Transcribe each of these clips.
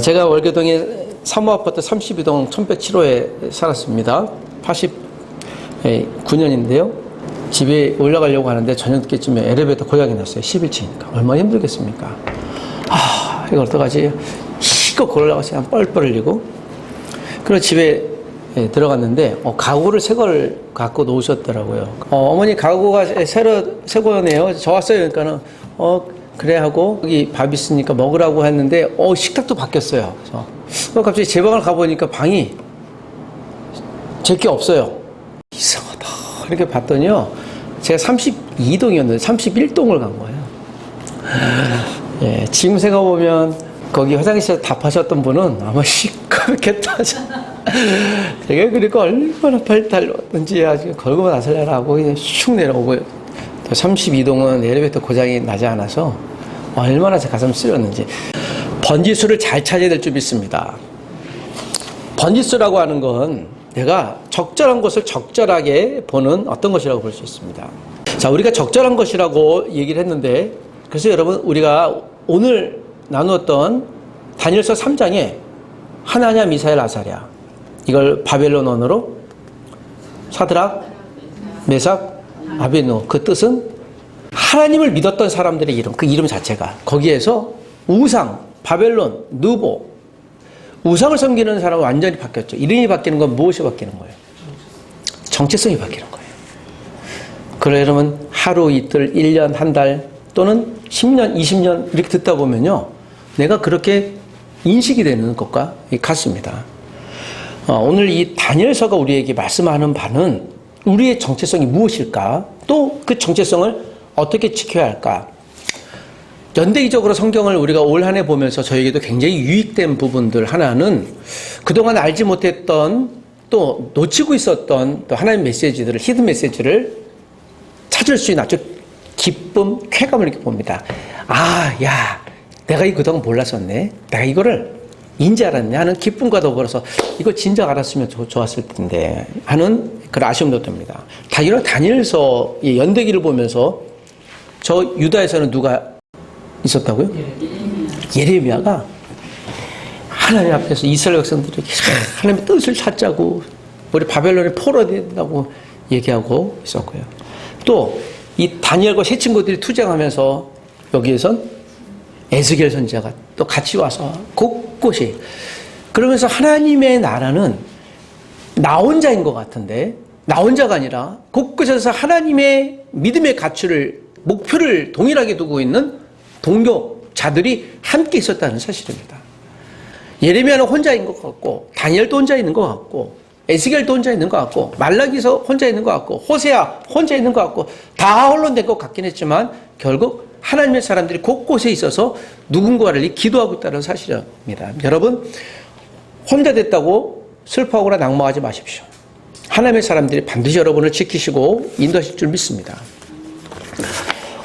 제가 월계동에 사무아파트 32동 1107호에 살았습니다. 89년인데요. 집에 올라가려고 하는데 저녁 늦게쯤에 엘리베이터 고장이 났어요. 11층이니까. 얼마나 힘들겠습니까? 이거 어떡하지? 실컷 올라가서 그냥 뻘뻘 흘리고. 그리고 집에 들어갔는데, 가구를 새 걸 갖고 놓으셨더라고요. 어머니 가구가 새 거네요. 저 왔어요. 그러니까는, 그래 하고, 여기 밥 있으니까 먹으라고 했는데, 식탁도 바뀌었어요. 그래서 갑자기 제 방을 가보니까 방이 제게 없어요. 이상하다. 이렇게 봤더니요. 제가 32동이었는데 31동을 간 거예요. 지금 생각해보면 거기 화장실에서 답하셨던 분은 아마 시커멓겠다. 제가 그러니까 얼마나 발달했는지 아주 걸고 나설래라 하고 그냥 슉 내려오고요. 32동은 엘리베이터 고장이 나지 않아서 얼마나 제 가슴 쓰렸는지. 번지수를 잘 찾아야 될 줄 믿습니다. 번지수라고 하는 건 내가 적절한 것을 적절하게 보는 어떤 것이라고 볼 수 있습니다. 자, 우리가 적절한 것이라고 얘기를 했는데, 그래서 여러분, 우리가 오늘 나누었던 다니엘서 3장에 하나냐, 미사엘, 아사랴, 이걸 바벨론 언어로 사드락, 메삭, 아베드노고, 그 뜻은 하나님을 믿었던 사람들의 이름, 그 이름 자체가 거기에서 우상, 바벨론, 느보, 우상을 섬기는 사람은 완전히 바뀌었죠. 이름이 바뀌는 건 무엇이 바뀌는 거예요? 정체성이 바뀌는 거예요. 그래, 여러분, 하루, 이틀, 1년, 한 달, 또는 10년, 20년 이렇게 듣다 보면요. 내가 그렇게 인식이 되는 것과 같습니다. 오늘 이 다니엘서가 우리에게 말씀하는 바는 우리의 정체성이 무엇일까? 또 그 정체성을 어떻게 지켜야 할까? 연대기적으로 성경을 우리가 올 한 해 보면서 저에게도 굉장히 유익된 부분들 하나는 그동안 알지 못했던 또 놓치고 있었던 또 하나님의 메시지들을, 히든 메시지를 찾을 수 있는 아주 기쁨, 쾌감을 이렇게 봅니다. 야, 내가 이 그동안 몰랐었네. 내가 이거를 인지 알았네 하는 기쁨과 더불어서 이거 진작 알았으면 좋았을 텐데 하는 그런 아쉬움도 듭니다. 다니엘서의 연대기를 보면서 저 유다에서는 누가 있었다고요? 예레미야가 하나님 앞에서 이스라엘 백성들에게 하나님의 뜻을 찾자고 우리 바벨론에 포로된다고 얘기하고 있었고요. 또 이 다니엘과 세 친구들이 투쟁하면서 여기에선 에스겔 선지자가 또 같이 와서 곳곳이 그러면서 하나님의 나라는 나 혼자인 것 같은데 나 혼자가 아니라 곳곳에서 하나님의 믿음의 가치를 목표를 동일하게 두고 있는 동료자들이 함께 있었다는 사실입니다. 예레미야는 혼자인 것 같고 다니엘도 혼자 있는 것 같고 에스겔도 혼자 있는 것 같고 말라기서 혼자 있는 것 같고 호세아 혼자 있는 것 같고 다 혼론된 것 같긴 했지만 결국 하나님의 사람들이 곳곳에 있어서 누군가를 기도하고 있다는 사실입니다. 여러분 혼자 됐다고 슬퍼하거나 낙망하지 마십시오. 하나님의 사람들이 반드시 여러분을 지키시고 인도하실 줄 믿습니다.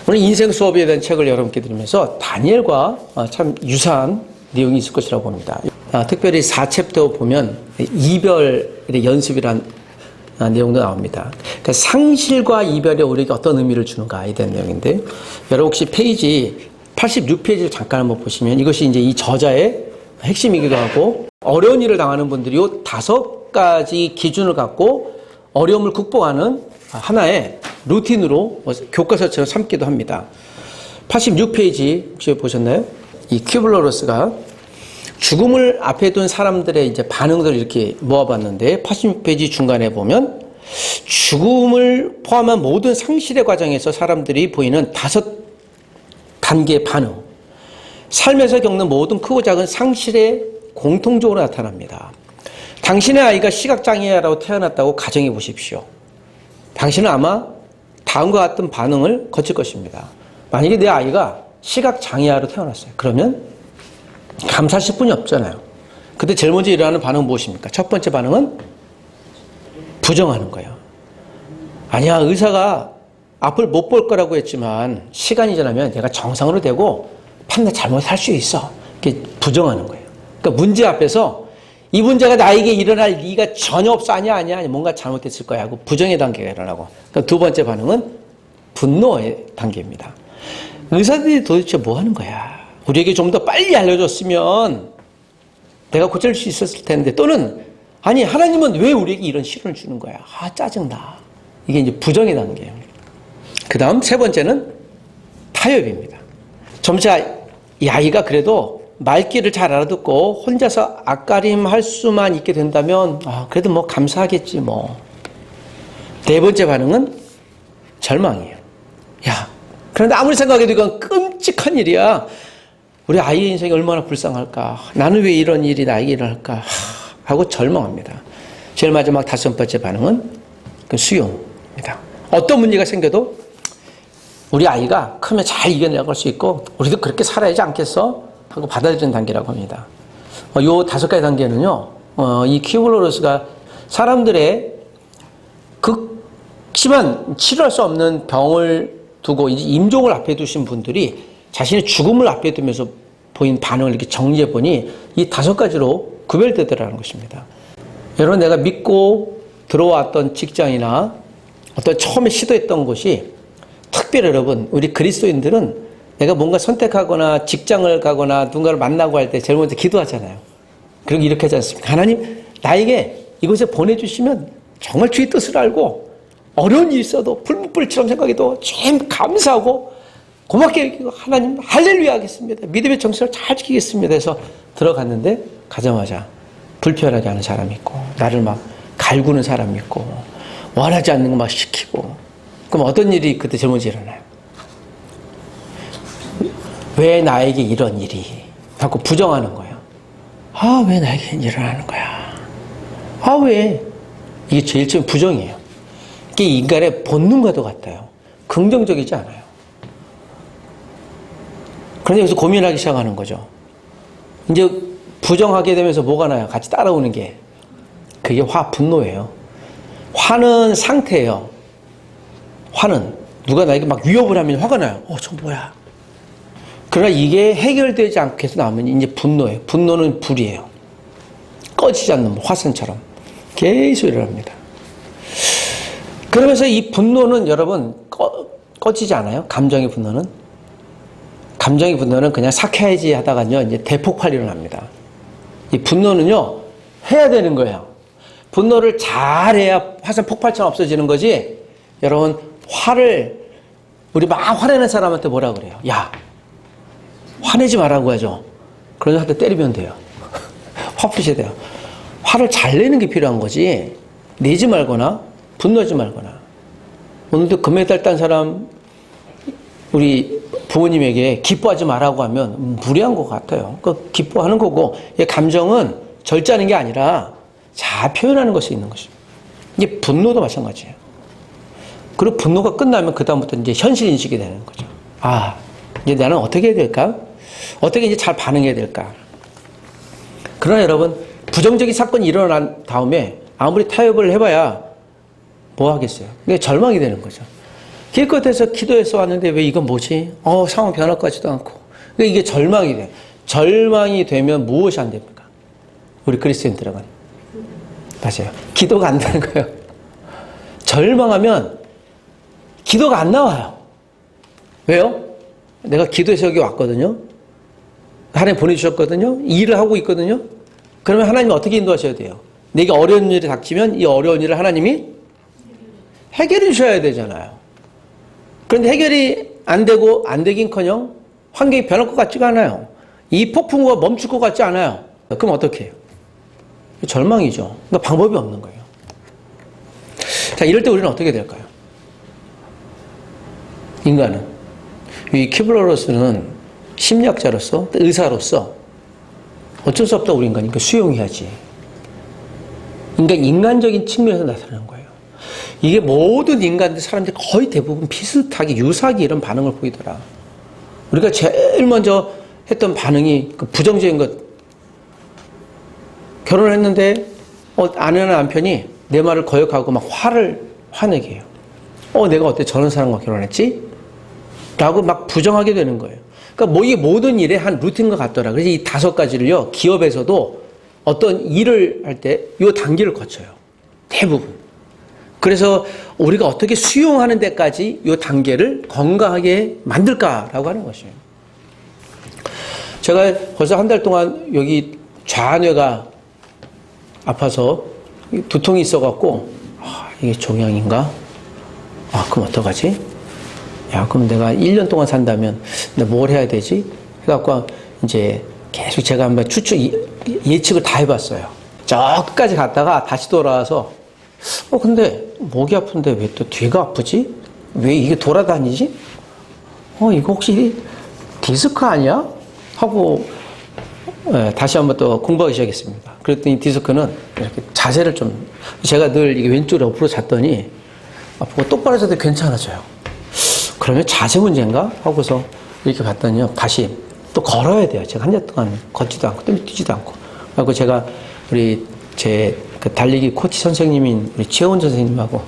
오늘 인생 수업에 대한 책을 여러분께 드리면서 다니엘과 참 유사한 내용이 있을 것이라고 봅니다. 특별히 4챕터 보면 이별의 연습이란 내용도 나옵니다. 그러니까 상실과 이별이 우리에게 어떤 의미를 주는가에 대한 내용인데 여러분 혹시 페이지 86페이지를 잠깐 한번 보시면 이것이 이제 이 저자의 핵심이기도 하고 어려운 일을 당하는 분들이 이 5가지 기준을 갖고 어려움을 극복하는 하나의 루틴으로 교과서처럼 삼기도 합니다. 86페이지 혹시 보셨나요? 이 큐블러로스가 죽음을 앞에 둔 사람들의 이제 반응들을 이렇게 모아봤는데 86페이지 중간에 보면 죽음을 포함한 모든 상실의 과정에서 사람들이 보이는 5단계의 반응. 삶에서 겪는 모든 크고 작은 상실에 공통적으로 나타납니다. 당신의 아이가 시각장애라고 태어났다고 가정해 보십시오. 당신은 아마 다음과 같은 반응을 거칠 것입니다. 만약에 내 아이가 시각장애아로 태어났어요. 그러면 감사하실 분이 없잖아요. 그때 제일 먼저 일어나는 반응은 무엇입니까? 첫 번째 반응은 부정하는 거예요. 아니야, 의사가 앞을 못 볼 거라고 했지만 시간이 지나면 내가 정상으로 되고 판단 잘못할 수 있어. 이렇게 부정하는 거예요. 그러니까 문제 앞에서 이 문제가 나에게 일어날 리가 전혀 없어. 아니야. 뭔가 잘못됐을 거야 하고 부정의 단계가 일어나고. 그러니까 두 번째 반응은 분노의 단계입니다. 의사들이 도대체 뭐 하는 거야? 우리에게 좀 더 빨리 알려줬으면 내가 고칠 수 있었을 텐데, 또는 아니 하나님은 왜 우리에게 이런 시련을 주는 거야? 아, 짜증나. 이게 이제 부정의 단계예요. 그 다음 세 번째는 타협입니다. 점차 이 아이가 그래도 말귀를 잘 알아듣고 혼자서 앞가림할 수만 있게 된다면 그래도 뭐 감사하겠지 뭐. 네 번째 반응은 절망이에요. 야, 그런데 아무리 생각해도 이건 끔찍한 일이야. 우리 아이의 인생이 얼마나 불쌍할까. 나는 왜 이런 일이 나에게 일어날까 하고 절망합니다. 제일 마지막 다섯 번째 반응은 그 수용입니다. 어떤 문제가 생겨도 우리 아이가 크면 잘 이겨내갈 수 있고 우리도 그렇게 살아야지 않겠어? 하고 받아들이는 단계라고 합니다. 요 다섯 가지 단계는요, 이 키블로로스가 사람들의 극심한 치료할 수 없는 병을 두고 이제 임종을 앞에 두신 분들이 자신의 죽음을 앞에 두면서 보인 반응을 이렇게 정리해 보니 이 다섯 가지로 구별되더라는 것입니다. 여러분, 내가 믿고 들어왔던 직장이나 어떤 처음에 시도했던 곳이 특별히 여러분, 우리 그리스도인들은 내가 뭔가 선택하거나 직장을 가거나 누군가를 만나고 할 때 제일 먼저 기도하잖아요. 그리고 이렇게 하지 않습니까? 하나님, 나에게 이곳에 보내주시면 정말 주의 뜻을 알고 어려운 일이 있어도 불목불처럼 생각해도 참 감사하고 고맙게 여기고 하나님 할렐루야 하겠습니다. 믿음의 정신을 잘 지키겠습니다 해서 들어갔는데 가자마자 불편하게 하는 사람이 있고 나를 막 갈구는 사람이 있고 원하지 않는 거 막 시키고, 그럼 어떤 일이 그때 제일 먼저 일어나요? 왜 나에게 이런 일이? 자꾸 부정하는 거예요. 아, 왜 나에게 일어나는 거야? 아, 왜? 이게 제일 처음 부정이에요. 이게 인간의 본능과도 같아요. 긍정적이지 않아요. 그런데 여기서 고민하기 시작하는 거죠. 이제 부정하게 되면서 뭐가 나요? 같이 따라오는 게. 그게 분노예요. 화는 상태예요. 화는 누가 나에게 막 위협을 하면 화가 나요. 저 뭐야? 그러나 이게 해결되지 않게 해서 나오면 이제 분노예요. 분노는 불이에요. 꺼지지 않는 화산처럼 계속 일어납니다. 그러면서 이 분노는 여러분 꺼지지 않아요. 감정의 분노는. 감정의 분노는 그냥 삭혀야지 하다가요 이제 대폭발 일어납니다. 이 분노는요 해야 되는 거예요. 분노를 잘해야 화산 폭발처럼 없어지는 거지. 여러분, 우리 막 화내는 사람한테 뭐라 그래요? 야, 화내지 말라고 하죠. 그런 사람한테 때리면 돼요. 화 푸셔야 돼요. 화를 잘 내는 게 필요한 거지, 내지 말거나 분노하지 말거나. 오늘도 금메달 딴 사람 우리 부모님에게 기뻐하지 말라고 하면 무리한 것 같아요. 그 기뻐하는 거고, 이 감정은 절제하는 게 아니라 잘 표현하는 것이 있는 것입니다. 이게 분노도 마찬가지예요. 그리고 분노가 끝나면 그다음부터 이제 현실 인식이 되는 거죠. 이제 나는 어떻게 해야 될까? 어떻게 이제 잘 반응해야 될까? 그러나 여러분, 부정적인 사건이 일어난 다음에 아무리 타협을 해봐야 뭐 하겠어요? 그게 절망이 되는 거죠. 길끝에서 기도해서 왔는데 왜 이건 뭐지? 상황 변할 것 같지도 않고. 그러니까 이게 절망이 돼요. 절망이 되면 무엇이 안 됩니까? 우리 그리스도인들은. 맞아요. 기도가 안 되는 거예요. 절망하면 기도가 안 나와요. 왜요? 내가 기도해서 여기 왔거든요. 하나님 보내주셨거든요. 일을 하고 있거든요. 그러면 하나님 어떻게 인도하셔야 돼요? 내게 어려운 일이 닥치면 이 어려운 일을 하나님이 해결해 주셔야 되잖아요. 그런데 해결이 안 되고 안 되긴커녕 환경이 변할 것 같지가 않아요. 이 폭풍우가 멈출 것 같지 않아요. 그럼 어떻게 해요? 절망이죠. 그러니까 방법이 없는 거예요. 자, 이럴 때 우리는 어떻게 될까요? 인간은. 이 키블로로스는 심리학자로서, 의사로서 어쩔 수 없다 우리 인간이. 그러니까 수용해야지. 인간적인 측면에서 나타나는 거예요. 이게 모든 인간들, 사람들이 거의 대부분 비슷하게 유사하게 이런 반응을 보이더라. 우리가 제일 먼저 했던 반응이 그 부정적인 것. 결혼을 했는데 아내나 남편이 내 말을 거역하고 막 화내게 해요. 내가 어때 저런 사람과 결혼했지? 라고 막 부정하게 되는 거예요. 그러니까 이게 모든 일의 한 루틴과 같더라. 그래서 이 다섯 가지를요, 기업에서도 어떤 일을 할 때 이 단계를 거쳐요. 대부분. 그래서 우리가 어떻게 수용하는 데까지 이 단계를 건강하게 만들까라고 하는 것이에요. 제가 벌써 한 달 동안 여기 좌뇌가 아파서 두통이 있어갖고, 이게 종양인가? 그럼 어떡하지? 야, 그럼 내가 1년 동안 산다면 내가 뭘 해야 되지? 해갖고 이제 계속 제가 한번 예측을 다 해봤어요. 저 끝까지 갔다가 다시 돌아와서, 근데 목이 아픈데 왜 또 뒤가 아프지? 왜 이게 돌아다니지? 이거 혹시 디스크 아니야? 하고, 다시 한번 또 공부하기 시작했습니다. 그랬더니 디스크는 이렇게 자세를 좀, 제가 늘 이게 왼쪽으로 옆으로 잤더니, 보고 똑바로 자도 괜찮아져요. 그러면 자세 문제인가? 하고서 이렇게 갔더니요, 다시 또 걸어야 돼요. 제가 한 달 동안 걷지도 않고, 뛰지도 않고. 그리고 제가 제 달리기 코치 선생님인 우리 최원 선생님하고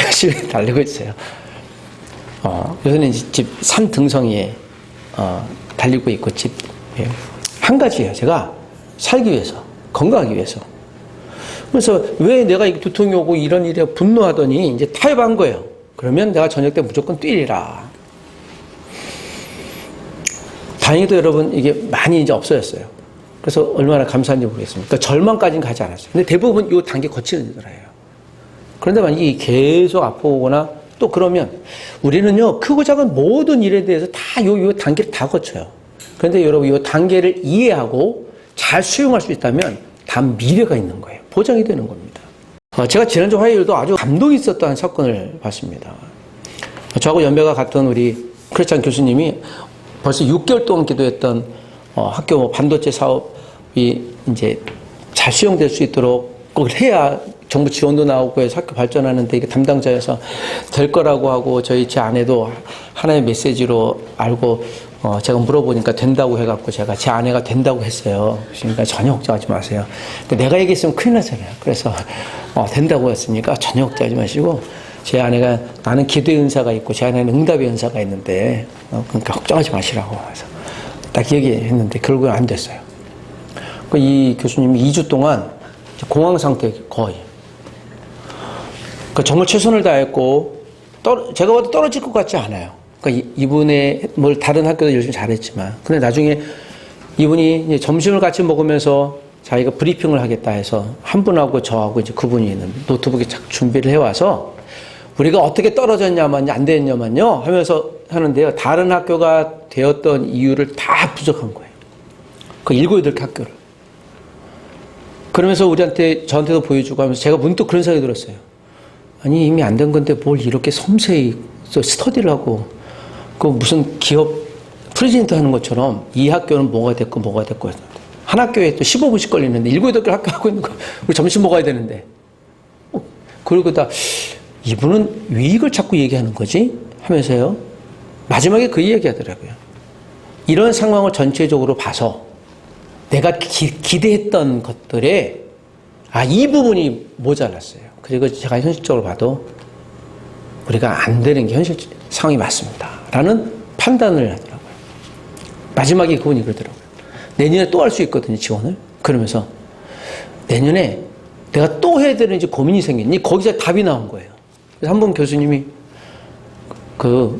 열심히 달리고 있어요. 요새는 집 산 등성이에, 달리고 있고, 한 가지예요. 제가 살기 위해서, 건강하기 위해서. 그래서 왜 내가 이 두통이 오고 이런 일에 분노하더니 이제 타협한 거예요. 그러면 내가 저녁 때 무조건 뛰리라. 다행히도 여러분 이게 많이 이제 없어졌어요. 그래서 얼마나 감사한지 모르겠습니다. 그러니까 절망까지는 가지 않았어요. 근데 대부분 이 단계 거치는 거예요. 그런데 만약에 계속 아프거나 또 그러면 우리는요, 크고 작은 모든 일에 대해서 다 요 단계를 다 거쳐요. 그런데 여러분 이 단계를 이해하고 잘 수용할 수 있다면 다 미래가 있는 거예요. 보장이 되는 겁니다. 제가 지난주 화요일도 아주 감동이 있었던 사건을 봤습니다. 저하고 연배가 같은 우리 크리스찬 교수님이 벌써 6개월 동안 기도했던 학교 반도체 사업이 이제 잘 수용될 수 있도록 꼭 해야 정부 지원도 나오고 해서 학교 발전하는데 이게 담당자여서 될 거라고 하고 제 아내도 하나의 메시지로 알고 제가 물어보니까 된다고 해갖고 제가 제 아내가 된다고 했어요. 그러니까 전혀 걱정하지 마세요. 근데 내가 얘기했으면 큰일 나잖아요. 그래서 된다고 했으니까 전혀 걱정하지 마시고 제 아내가 나는 기도의 은사가 있고 제 아내는 응답의 은사가 있는데 그러니까 걱정하지 마시라고 해서 딱 얘기했는데 결국은 안 됐어요. 이 교수님이 2주 동안 공황 상태 거의. 정말 최선을 다했고 제가 봐도 떨어질 것 같지 않아요. 이분의 다른 학교도 열심히 잘했지만 근데 나중에 이분이 이제 점심을 같이 먹으면서 자기가 브리핑을 하겠다 해서 한 분하고 저하고 이제 그분이 있는 노트북에 준비를 해와서 우리가 어떻게 떨어졌냐만요, 안 됐냐만요 하면서 하는데요. 다른 학교가 되었던 이유를 다 부족한 거예요. 7, 8개 학교를. 그러면서 저한테도 보여주고 하면서 제가 문득 그런 생각이 들었어요. 아니, 이미 안 된 건데 뭘 이렇게 섬세히 스터디를 하고, 무슨 기업 프레젠트 하는 것처럼 이 학교는 뭐가 됐고, 한 학교에 또 15분씩 걸리는데, 7, 8개 학교 하고 있는 거, 우리 점심 먹어야 되는데. 그리고 이분은 왜 이걸 자꾸 얘기하는 거지? 하면서요. 마지막에 그 얘기 하더라고요. 이런 상황을 전체적으로 봐서 내가 기대했던 것들에, 이 부분이 모자랐어요. 그리고 제가 현실적으로 봐도 우리가 안 되는 게 현실 상황이 맞습니다. 라는 판단을 하더라고요. 마지막에 그분이 그러더라고요. 내년에 또 할 수 있거든요, 지원을. 그러면서 내년에 내가 또 해야 되는지 고민이 생겼니? 거기서 답이 나온 거예요. 그래서 한 분 교수님이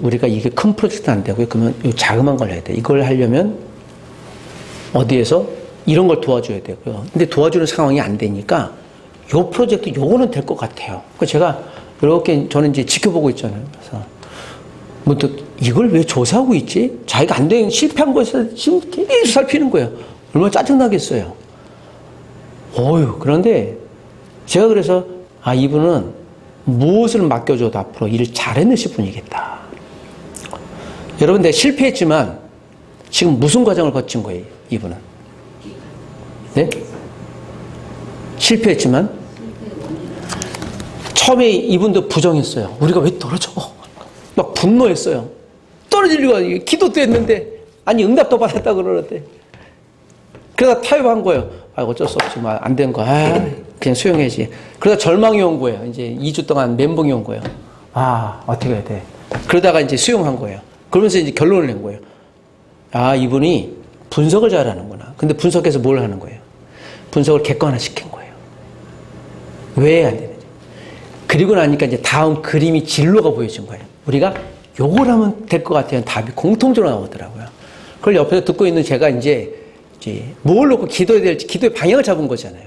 우리가 이게 큰 프로젝트 안 되고요. 그러면 이 자그마한 걸 해야 돼. 이걸 하려면 어디에서 이런 걸 도와줘야 되고요. 근데 도와주는 상황이 안 되니까 요 프로젝트 요거는 될 것 같아요. 그래서 제가 이렇게 저는 이제 지켜보고 있잖아요. 그래서 문득 이걸 왜 조사하고 있지? 자기가 안 된 실패한 것을 지금 계속 살피는 거예요. 얼마나 짜증나겠어요. 그런데 제가 그래서 이분은 무엇을 맡겨줘도 앞으로 일을 잘해내실 분이겠다. 여러분, 내가 실패했지만 지금 무슨 과정을 거친 거예요, 이분은? 네? 실패했지만 처음에 이분도 부정했어요. 우리가 왜 떨어져? 막 분노했어요. 떨어질 리가, 기도도 했는데, 응답도 받았다 그러는데. 그러다 타협한 거예요. 어쩔 수 없지, 안 된 거. 그냥 수용해야지. 그러다 절망이 온 거예요. 이제 2주 동안 멘붕이 온 거예요. 어떻게 해야 돼? 그러다가 이제 수용한 거예요. 그러면서 이제 결론을 낸 거예요. 이분이 분석을 잘하는구나. 근데 분석해서 뭘 하는 거예요? 분석을 객관화 시킨 거예요. 왜 안 되는지. 그리고 나니까 이제 다음 그림이 진로가 보여진 거예요. 우리가 요걸 하면 될 것 같아요. 답이 공통적으로 나오더라고요. 그걸 옆에서 듣고 있는 제가 이제 뭘 놓고 기도해야 될지 기도의 방향을 잡은 거잖아요.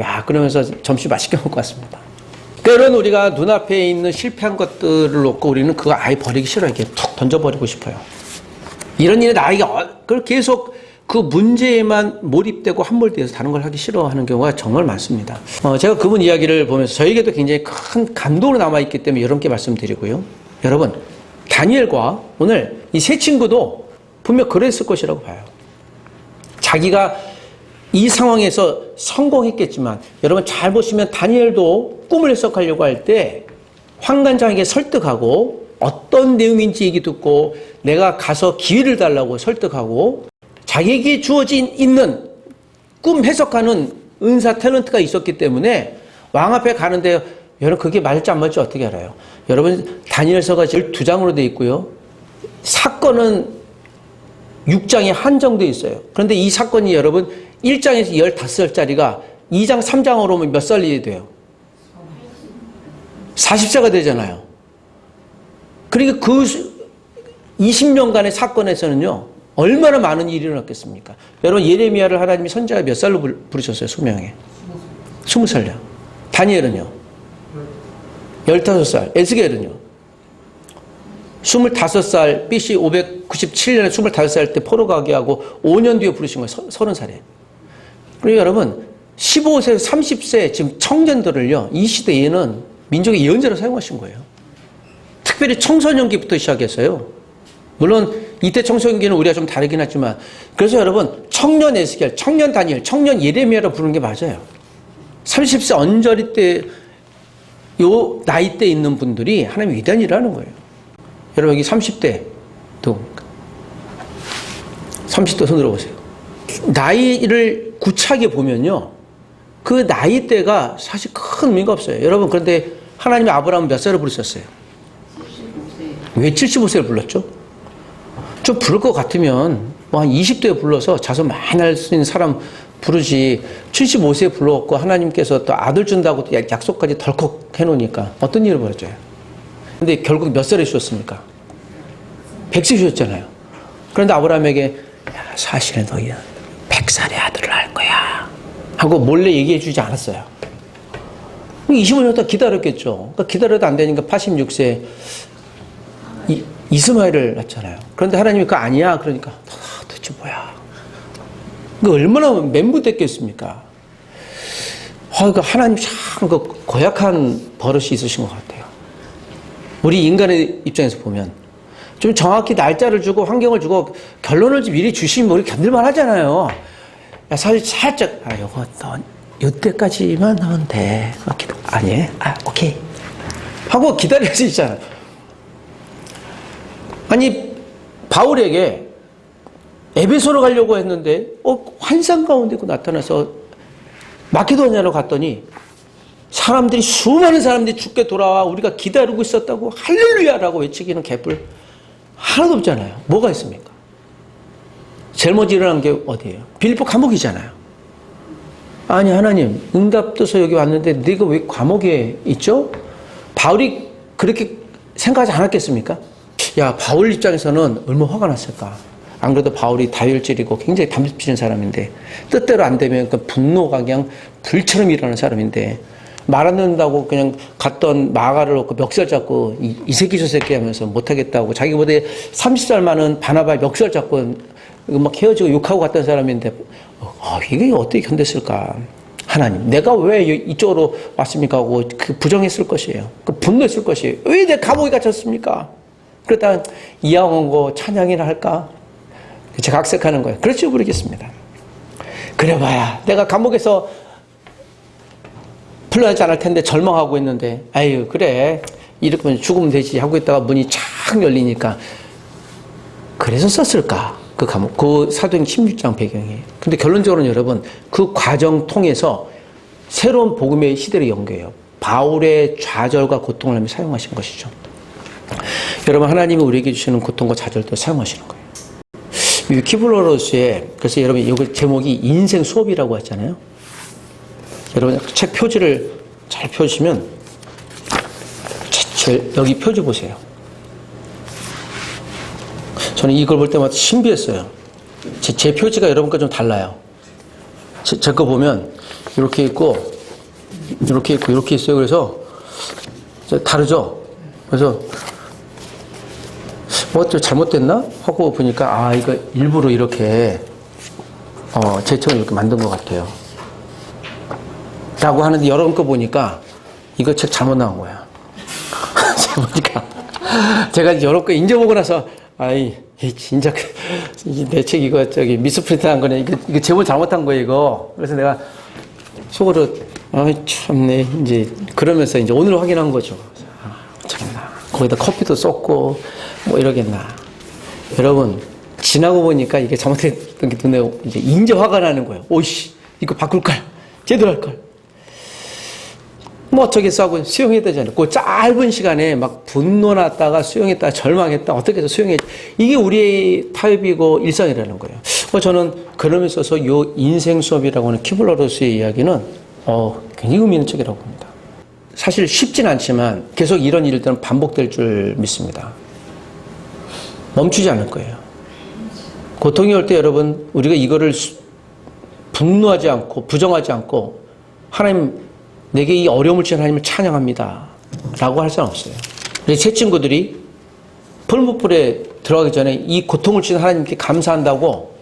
야, 그러면서 점심 맛있게 먹고 왔습니다. 때론 우리가 눈앞에 있는 실패한 것들을 놓고 우리는 그거 아예 버리기 싫어요. 이렇게 툭 던져버리고 싶어요. 이런 일에 나이가 그걸 계속 그 문제에만 몰입되고 함몰되어서 다른 걸 하기 싫어하는 경우가 정말 많습니다. 제가 그분 이야기를 보면서 저에게도 굉장히 큰 감동으로 남아있기 때문에 여러분께 말씀드리고요. 여러분, 다니엘과 오늘 이 세 친구도 분명 그랬을 것이라고 봐요. 자기가 이 상황에서 성공했겠지만 여러분 잘 보시면 다니엘도 꿈을 해석하려고 할 때 환관장에게 설득하고 어떤 내용인지 얘기 듣고 내가 가서 기회를 달라고 설득하고 자기에게 주어진 있는 꿈 해석하는 은사 탤런트가 있었기 때문에 왕 앞에 가는데 여러분 그게 맞을지 안 맞을지 어떻게 알아요? 여러분 다니엘서가 12장으로 되어 있고요. 사건은 6장에 한정되어 있어요. 그런데 이 사건이 여러분 1장에서 15살짜리가 2장 3장으로 오면 몇 살이 돼요? 40세가 되잖아요. 그러니까 그 20년간의 사건에서는요. 얼마나 많은 일이 일어났겠습니까? 여러분 예레미야를 하나님이 선지자가 몇 살로 부르셨어요? 수명에 20살요. 다니엘은요? 15살. 에스겔은요? 25살 BC 597년에 25살 때 포로 가게 하고 5년 뒤에 부르신 거예요. 30살에. 그리고 여러분 15세에서 30세 지금 청년들을요. 이 시대에는 민족의 예언자로 사용하신 거예요. 특별히 청소년기부터 시작해서요. 물론 이때 청소년기는 우리가 좀 다르긴 하지만 그래서 여러분 청년 에스겔, 청년 다니엘, 청년 예레미야로 부르는 게 맞아요. 30세 언저리 때 요 나이 때 있는 분들이 하나님 위대한 일을 하는 거예요. 여러분 여기 30대 또 30대 손 들어보세요. 나이를 구차하게 보면요. 그 나이대가 사실 큰 의미가 없어요. 여러분 그런데 하나님이 아브라함을 몇 살을 부르셨어요? 75세. 왜 75세를 불렀죠? 좀 부를 것 같으면 뭐 한 20대에 불러서 자손 많이 할 수 있는 사람 부르지 75세에 불러갖고 하나님께서 또 아들 준다고 또 약속까지 덜컥 해놓으니까 어떤 일을 벌어져요? 근데 결국 몇 살에 주셨습니까? 100세 주셨잖아요. 그런데 아브라함에게 사실은 너희 100살의 아들을 할 거야 하고 몰래 얘기해 주지 않았어요. 25년 동안 기다렸겠죠. 그러니까 기다려도 안 되니까 86세 이스마엘을 낳잖아요. 그런데 하나님이 그거 아니야. 그러니까 도대체 뭐야. 그 얼마나 멘붕됐겠습니까? 그러니까 하나님 참 그 고약한 버릇이 있으신 것 같아요. 우리 인간의 입장에서 보면 좀 정확히 날짜를 주고 환경을 주고 결론을 미리 주시면 우리 견딜만 하잖아요. 야, 사실 살짝 요거 너 이때까지만 하면 돼. 아니, 오케이 하고 기다릴 수 있잖아요. 아니 바울에게 에베소로 가려고 했는데 환상 가운데 나타나서 마케도니아로 갔더니 사람들이 수많은 사람들이 죽게 돌아와 우리가 기다리고 있었다고 할렐루야라고 외치기는 개뿔 하나도 없잖아요. 뭐가 있습니까? 제일 먼저 일어난 게 어디예요? 빌립보 감옥이잖아요. 아니 하나님 응답돼서 여기 왔는데 네가 왜 감옥에 있죠? 바울이 그렇게 생각하지 않았겠습니까? 야 바울 입장에서는 얼마나 화가 났을까. 안 그래도 바울이 다혈질이고 굉장히 담배 피는 사람인데 뜻대로 안 되면 그 분노가 그냥 불처럼 일어나는 사람인데 말 안 듣는다고 그냥 갔던 마가를 놓고 멱살 잡고 이 새끼 저 새끼 하면서 못하겠다고 자기보다 30살 많은 바나바의 멱살 잡고 막 헤어지고 욕하고 갔던 사람인데 이게 어떻게 견뎠을까. 하나님 내가 왜 이쪽으로 왔습니까 하고 그 부정했을 것이에요. 그 분노했을 것이에요. 왜 내 감옥에 갇혔습니까. 그러다 이양원고 찬양이나 할까. 제가 각색하는 거예요. 그렇지 모르겠습니다. 그래봐야 내가 감옥에서 풀려나지 않을 텐데 절망하고 있는데 아유 그래 이렇게 죽으면 되지 하고 있다가 문이 착 열리니까 그래서 썼을까 그 감옥 그 사도행 16장 배경이에요. 근데 결론적으로는 여러분 그 과정 통해서 새로운 복음의 시대를 연계해요. 바울의 좌절과 고통을 하며 사용하신 것이죠. 여러분 하나님이 우리에게 주시는 고통과 좌절도 사용하시는 거예요. 위키블로러스에 그래서 여러분 이거 제목이 인생 수업이라고 했잖아요. 여러분 책 표지를 잘 펴주시면 여기 표지 보세요. 저는 이걸 볼 때마다 신비했어요. 제 표지가 여러분과 좀 달라요. 제 거 보면 이렇게 있고 이렇게 있고 이렇게 있어요. 그래서 다르죠. 그래서 뭐 좀 잘못됐나 하고 보니까 이거 일부러 이렇게 제 책을 이렇게 만든 것 같아요. 라고 하는데 여러분 거 보니까 이거 책 잘못 나온 거야. 제가 보니까 제가 여러 거 인정보고 나서 진짜 내 책 이거 미스프린트한 거네. 이거 제목 잘못한 거예요 이거. 그래서 내가 속으로 참네 이제 그러면서 이제 오늘 확인한 거죠. 참나 거기다 커피도 쏟고 뭐 이러겠나. 여러분 지나고 보니까 이게 잘못했던 게 눈에 이제 화가 나는 거예요. 오이씨 이거 바꿀 걸 제대로 할 걸. 뭐 어쩌겠어 하고 수용해야 되잖아요. 그 짧은 시간에 막 분노 났다가 수용했다가 절망했다 어떻게 해서 수용했지. 이게 우리의 타입이고 일상이라는 거예요. 저는 그러면서 요 인생 수업이라고 하는 키블러로스의 이야기는 굉장히 의미 있는 책이라고 봅니다. 사실 쉽진 않지만 계속 이런 일들은 반복될 줄 믿습니다. 멈추지 않을 거예요. 고통이 올 때 여러분 우리가 이거를 분노하지 않고 부정하지 않고 하나님 내게 이 어려움을 주신 하나님을 찬양합니다 라고 할 수는 없어요. 제 친구들이 풀무불에 들어가기 전에 이 고통을 주신 하나님께 감사한다고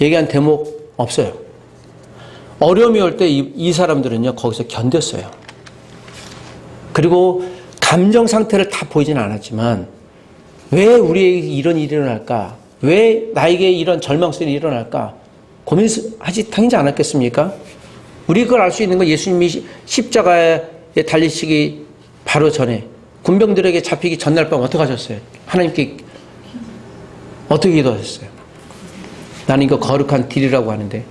얘기한 대목 없어요. 어려움이 올 때 이 사람들은요 거기서 견뎠어요. 그리고 감정 상태를 다 보이진 않았지만 왜 우리에게 이런 일이 일어날까? 왜 나에게 이런 절망성이 일어날까? 고민하지 당연히 않았겠습니까? 우리가 그걸 알 수 있는 건 예수님이 십자가에 달리시기 바로 전에 군병들에게 잡히기 전날 밤 어떻게 하셨어요? 하나님께 어떻게 기도하셨어요? 나는 이거 거룩한 딜이라고 하는데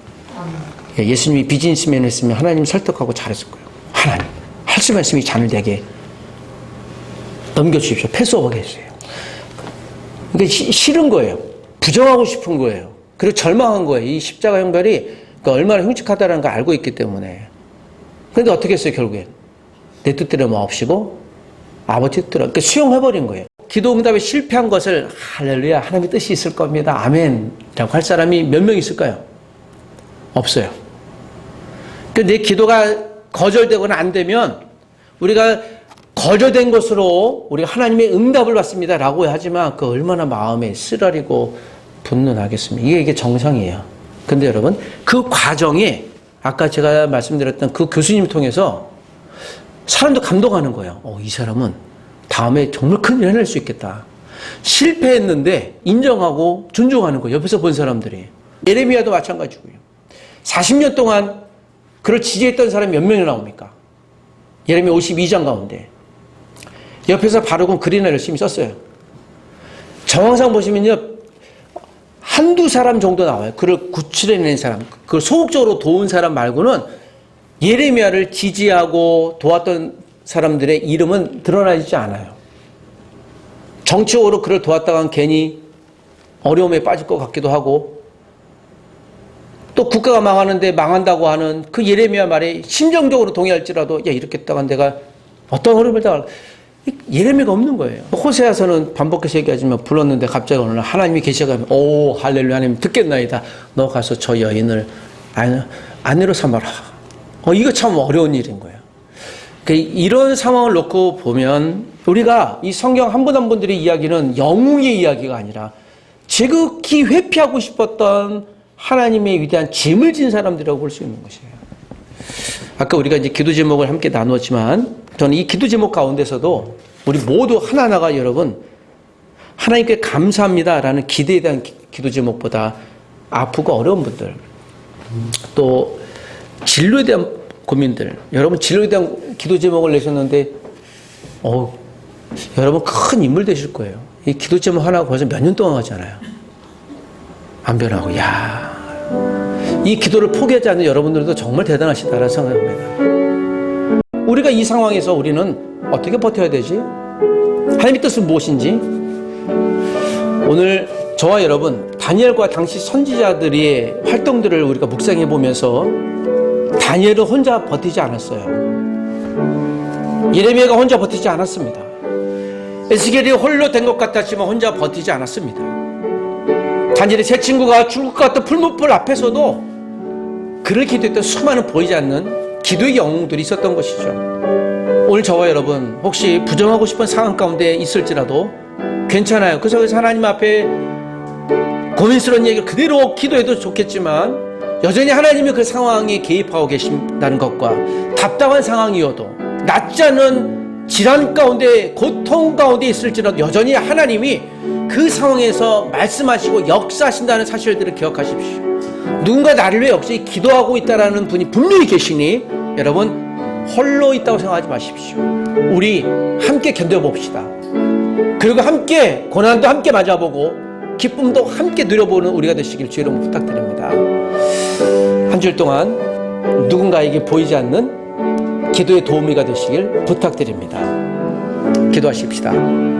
예수님이 비즈니스맨 했으면 하나님 설득하고 잘했을 거예요. 하나님 할 수만 있으면 이 잔을 내게 넘겨주십시오. 패스오버게 해주세요. 그러니까 싫은 거예요. 부정하고 싶은 거예요. 그리고 절망한 거예요. 이 십자가 형벌이 얼마나 흉측하다는 걸 알고 있기 때문에. 그런데 어떻게 했어요 결국엔? 내 뜻대로 마옵시고 아버지 뜻대로. 그러니까 수용해버린 거예요. 기도 응답에 실패한 것을 할렐루야 하나님의 뜻이 있을 겁니다. 아멘 라고 할 사람이 몇 명 있을까요? 없어요. 그러니까 내 기도가 거절되거나 안 되면 우리가 거절된 것으로 우리가 하나님의 응답을 받습니다 라고 하지만 그 얼마나 마음에 쓰라리고 분노하겠습니까? 이게 정상이에요. 근데 여러분 그 과정에 아까 제가 말씀드렸던 그 교수님을 통해서 사람도 감동하는 거예요. 이 사람은 다음에 정말 큰일 해낼 수 있겠다. 실패했는데 인정하고 존중하는 거예요. 옆에서 본 사람들이. 예레미야도 마찬가지고요. 40년 동안 그를 지지했던 사람이 몇 명이 나옵니까? 예레미야 52장 가운데. 옆에서 바르고 글이나 열심히 썼어요. 정황상 보시면요. 한두 사람 정도 나와요. 그를 구출해낸 사람, 그걸 소극적으로 도운 사람 말고는 예레미야를 지지하고 도왔던 사람들의 이름은 드러나지 않아요. 정치적으로 그를 도왔다간 괜히 어려움에 빠질 것 같기도 하고 또 국가가 망하는데 망한다고 하는 그 예레미야 말에 심정적으로 동의할지라도 이렇게 했다간 내가 어떤 어려움을 당할 예레미야가 없는 거예요. 호세아서는 반복해서 얘기하지만 불렀는데 갑자기 어느 날 하나님이 계셔가면 오 할렐루야 하나님 듣겠나이다. 너 가서 저 여인을 아내로 삼아라. 이거 참 어려운 일인 거예요. 이런 상황을 놓고 보면 우리가 이 성경 한 분 한 분들의 이야기는 영웅의 이야기가 아니라 지극히 회피하고 싶었던 하나님의 위대한 짐을 진 사람들이라고 볼 수 있는 것이에요. 아까 우리가 이제 기도 제목을 함께 나누었지만 저는 이 기도 제목 가운데서도 우리 모두 하나하나가 여러분 하나님께 감사합니다라는 기대에 대한 기도 제목보다 아프고 어려운 분들 또 진로에 대한 고민들 여러분 진로에 대한 기도 제목을 내셨는데 여러분 큰 인물 되실 거예요. 이 기도 제목 하나 벌써 몇 년 동안 하잖아요. 안 변하고 이 기도를 포기하지 않는 여러분들도 정말 대단하시다라는 생각합니다. 우리가 이 상황에서 우리는 어떻게 버텨야 되지? 하나님의 뜻은 무엇인지? 오늘 저와 여러분 다니엘과 당시 선지자들의 활동들을 우리가 묵상해 보면서 다니엘은 혼자 버티지 않았어요. 예레미야가 혼자 버티지 않았습니다. 에스겔이 홀로 된 것 같았지만 혼자 버티지 않았습니다. 간절히 제 친구가 죽을 것 같던 풀무불 앞에서도 그를 기도했던 수많은 보이지 않는 기도의 영웅들이 있었던 것이죠. 오늘 저와 여러분 혹시 부정하고 싶은 상황 가운데 있을지라도 괜찮아요. 그래서 하나님 앞에 고민스러운 얘기를 그대로 기도해도 좋겠지만 여전히 하나님이 그 상황에 개입하고 계신다는 것과 답답한 상황이어도 낫지 않은 질환 가운데 고통 가운데 있을지라도 여전히 하나님이 그 상황에서 말씀하시고 역사하신다는 사실들을 기억하십시오. 누군가 나를 위해 역시 기도하고 있다는 분이 분명히 계시니 여러분 홀로 있다고 생각하지 마십시오. 우리 함께 견뎌봅시다. 그리고 함께 고난도 함께 맞아보고 기쁨도 함께 누려보는 우리가 되시길 주의 이름으로 부탁드립니다. 한 주일 동안 누군가에게 보이지 않는 기도의 도우미가 되시길 부탁드립니다. 기도하십시다.